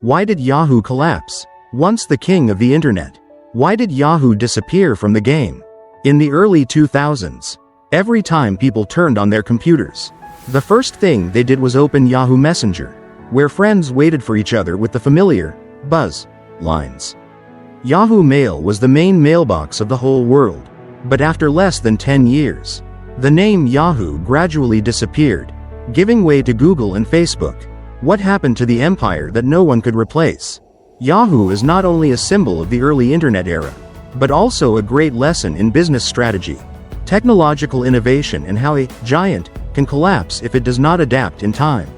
Why did Yahoo collapse? Once the king of the internet, why did Yahoo disappear from the game? In the early 2000s, every time people turned on their computers, the first thing they did was open Yahoo Messenger, where friends waited for each other with the familiar buzz lines. Yahoo Mail was the main mailbox of the whole world, but after less than 10 years, the name Yahoo gradually disappeared, giving way to Google and Facebook. What happened to the empire that no one could replace? Yahoo is not only a symbol of the early internet era, but also a great lesson in business strategy, technological innovation, and how a giant can collapse if it does not adapt in time.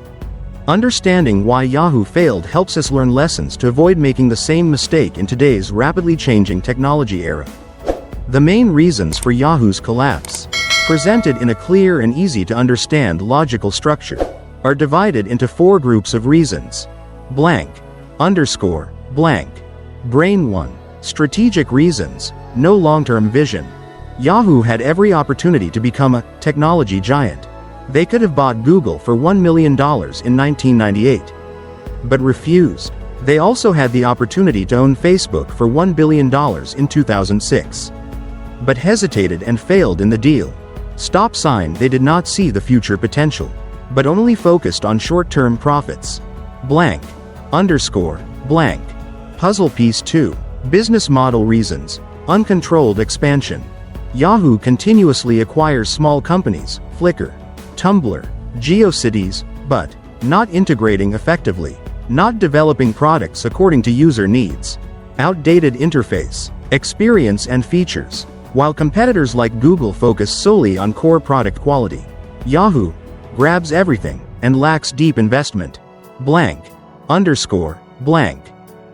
Understanding why Yahoo failed helps us learn lessons to avoid making the same mistake in today's rapidly changing technology era. The main reasons for Yahoo's collapse, presented in a clear and easy to understand logical structure, are divided into 4 groups of reasons. Blank, underscore, blank. Brain 1. Strategic reasons, no long-term vision. Yahoo had every opportunity to become a technology giant. They could have bought Google for $1 million in 1998, but refused. They also had the opportunity to own Facebook for $1 billion in 2006, but hesitated and failed in the deal. Stop sign: they did not see the future potential, but only focused on short-term profits. Blank, underscore, blank. Puzzle piece 2. Business model reasons, uncontrolled expansion. Yahoo continuously acquires small companies, Flickr, Tumblr, GeoCities, but not integrating effectively, not developing products according to user needs, outdated interface, experience and features. While competitors like Google focus solely on core product quality, Yahoo grabs everything and lacks deep investment. Blank, underscore, blank.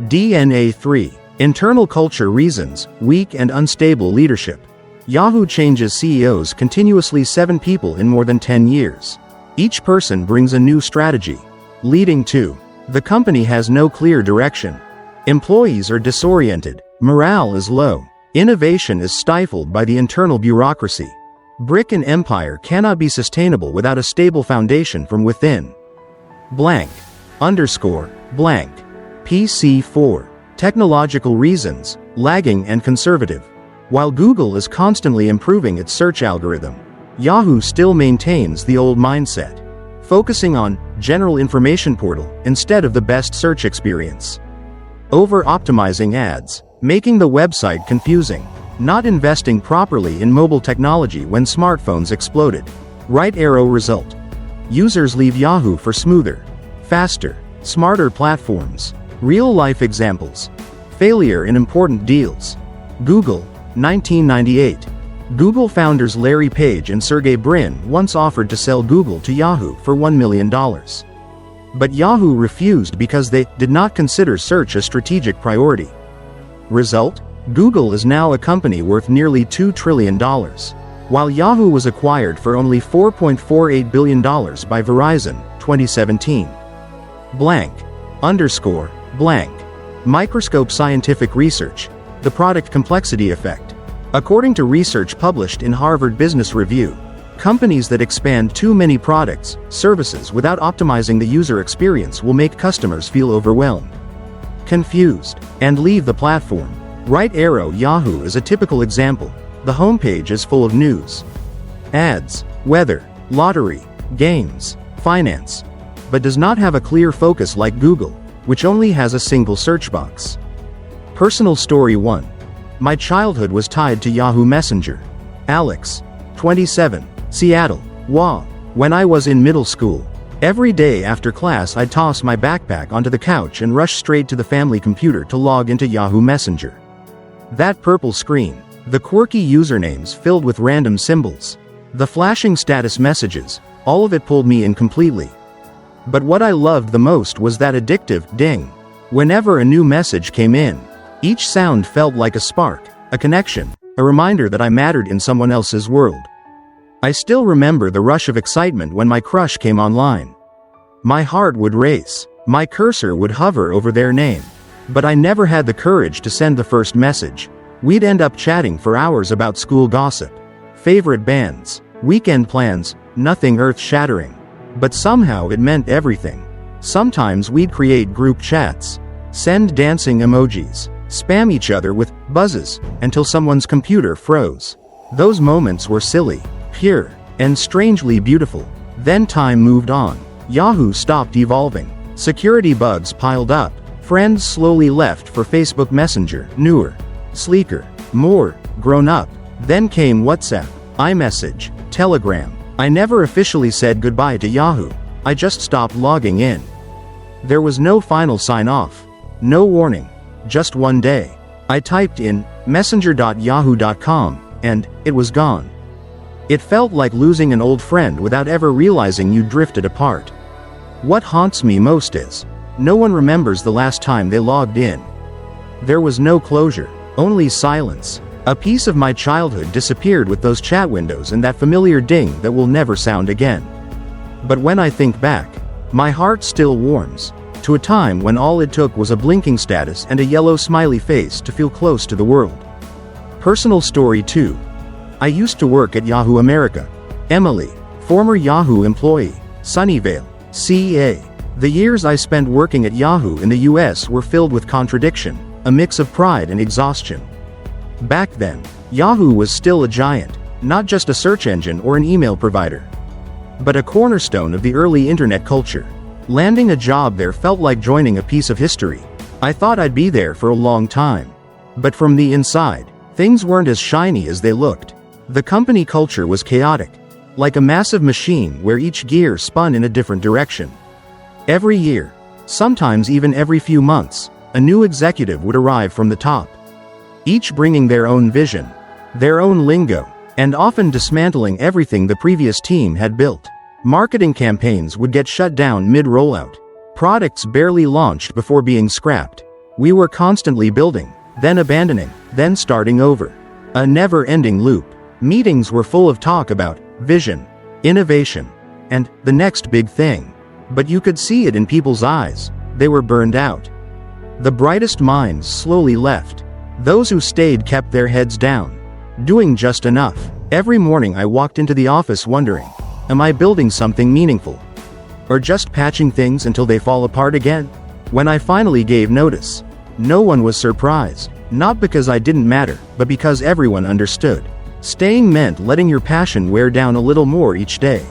DNA 3. Internal culture reasons, weak and unstable leadership. Yahoo changes CEOs continuously, 7 people in more than 10 years. Each person brings a new strategy, leading to the company has no clear direction. Employees are disoriented, morale is low, innovation is stifled by the internal bureaucracy. Brick and empire cannot be sustainable without a stable foundation from within. Blank, underscore, blank. PC 4. Technological reasons, lagging and conservative. While Google is constantly improving its search algorithm, Yahoo still maintains the old mindset, focusing on general information portal instead of the best search experience. Over-optimizing ads, making the website confusing. Not investing properly in mobile technology when smartphones exploded. Right arrow result. Users leave Yahoo for smoother, faster, smarter platforms. Real-life examples. Failure in important deals. Google, 1998. Google founders Larry Page and Sergey Brin once offered to sell Google to Yahoo for $1 million. But Yahoo refused because they did not consider search a strategic priority. Result? Google is now a company worth nearly $2 trillion, while Yahoo was acquired for only $4.48 billion by Verizon, 2017. Blank, underscore, blank. Microscope scientific research, the product complexity effect. According to research published in Harvard Business Review, companies that expand too many products, services without optimizing the user experience will make customers feel overwhelmed, confused, and leave the platform. Right arrow. Yahoo is a typical example. The homepage is full of news, ads, weather, lottery, games, finance, but does not have a clear focus like Google, which only has a single search box. Personal story 1. My childhood was tied to Yahoo Messenger. Alex, 27, Seattle, WA. When I was in middle school, every day after class I'd toss my backpack onto the couch and rush straight to the family computer to log into Yahoo Messenger. That purple screen, the quirky usernames filled with random symbols, the flashing status messages, all of it pulled me in completely. But what I loved the most was that addictive ding. Whenever a new message came in, each sound felt like a spark, a connection, a reminder that I mattered in someone else's world. I still remember the rush of excitement when my crush came online. My heart would race, my cursor would hover over their name. But I never had the courage to send the first message. We'd end up chatting for hours about school gossip, favorite bands, weekend plans, nothing earth-shattering. But somehow it meant everything. Sometimes we'd create group chats, send dancing emojis, spam each other with buzzes until someone's computer froze. Those moments were silly, pure, and strangely beautiful. Then time moved on. Yahoo stopped evolving. Security bugs piled up. Friends slowly left for Facebook Messenger, newer, sleeker, more grown up. Then came WhatsApp, iMessage, Telegram. I never officially said goodbye to Yahoo. I just stopped logging in. There was no final sign-off, no warning. Just one day, I typed in messenger.yahoo.com, and it was gone. It felt like losing an old friend without ever realizing you drifted apart. What haunts me most is, no one remembers the last time they logged in. There was no closure, only silence. A piece of my childhood disappeared with those chat windows and that familiar ding that will never sound again. But when I think back, my heart still warms to a time when all it took was a blinking status and a yellow smiley face to feel close to the world. Personal story 2. I used to work at Yahoo America. Emily, former Yahoo employee, Sunnyvale, CA. The years I spent working at Yahoo in the US were filled with contradiction, a mix of pride and exhaustion. Back then, Yahoo was still a giant, not just a search engine or an email provider, but a cornerstone of the early internet culture. Landing a job there felt like joining a piece of history. I thought I'd be there for a long time. But from the inside, things weren't as shiny as they looked. The company culture was chaotic, like a massive machine where each gear spun in a different direction. Every year, sometimes even every few months, a new executive would arrive from the top, each bringing their own vision, their own lingo, and often dismantling everything the previous team had built. Marketing campaigns would get shut down mid-rollout. Products barely launched before being scrapped. We were constantly building, then abandoning, then starting over. A never-ending loop. Meetings were full of talk about vision, innovation, and the next big thing. But you could see it in people's eyes. They were burned out. The brightest minds slowly left. Those who stayed kept their heads down, doing just enough. Every morning I walked into the office wondering, am I building something meaningful? Or just patching things until they fall apart again? When I finally gave notice, no one was surprised. Not because I didn't matter, but because everyone understood. Staying meant letting your passion wear down a little more each day.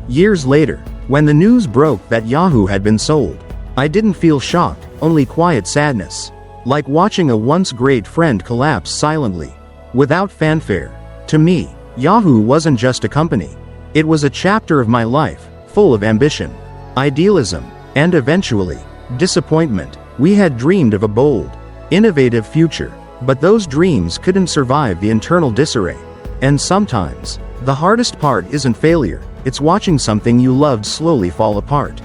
Years later, when the news broke that Yahoo had been sold, I didn't feel shocked, only quiet sadness. Like watching a once great friend collapse silently, without fanfare. To me, Yahoo wasn't just a company. It was a chapter of my life, full of ambition, idealism, and eventually, disappointment. We had dreamed of a bold, innovative future, but those dreams couldn't survive the internal disarray. And sometimes, the hardest part isn't failure, it's watching something you loved slowly fall apart,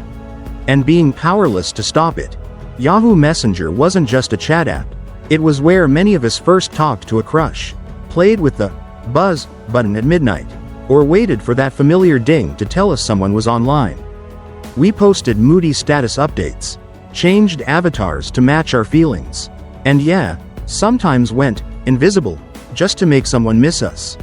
and being powerless to stop it. Yahoo Messenger wasn't just a chat app. It was where many of us first talked to a crush, played with the buzz button at midnight, or waited for that familiar ding to tell us someone was online. We posted moody status updates, changed avatars to match our feelings, and yeah, sometimes went invisible just to make someone miss us.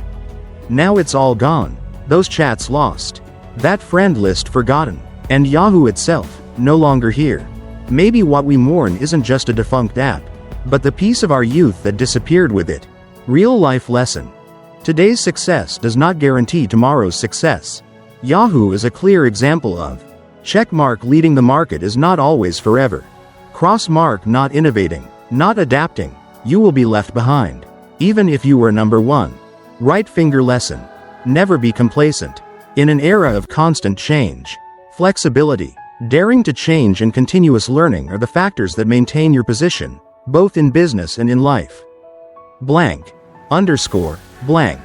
Now it's all gone, those chats lost, that friend list forgotten, and Yahoo itself no longer here. Maybe what we mourn isn't just a defunct app, but the piece of our youth that disappeared with it. Real life lesson. Today's success does not guarantee tomorrow's success. Yahoo is a clear example of checkmark leading the market is not always forever. Crossmark not innovating, not adapting, you will be left behind. Even if you were number one. Right finger lesson. Never be complacent. In an era of constant change, flexibility, daring to change and continuous learning are the factors that maintain your position, both in business and in life. Blank. Underscore. Blank.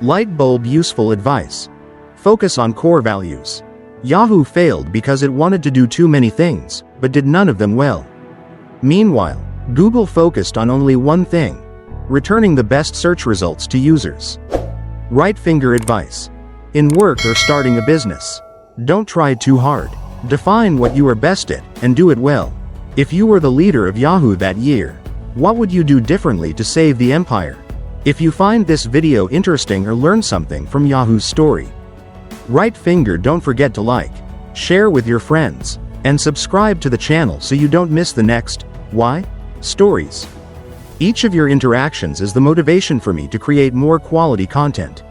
Light bulb useful advice. Focus on core values. Yahoo failed because it wanted to do too many things, but did none of them well. Meanwhile, Google focused on only one thing: returning the best search results to users. Right finger advice. In work or starting a business, don't try too hard. Define what you are best at, and do it well. If you were the leader of Yahoo that year, what would you do differently to save the empire? If you find this video interesting or learn something from Yahoo's story, right finger, don't forget to like, share with your friends, And subscribe to the channel so you don't miss the next Why? Stories. Each of your interactions is the motivation for me to create more quality content.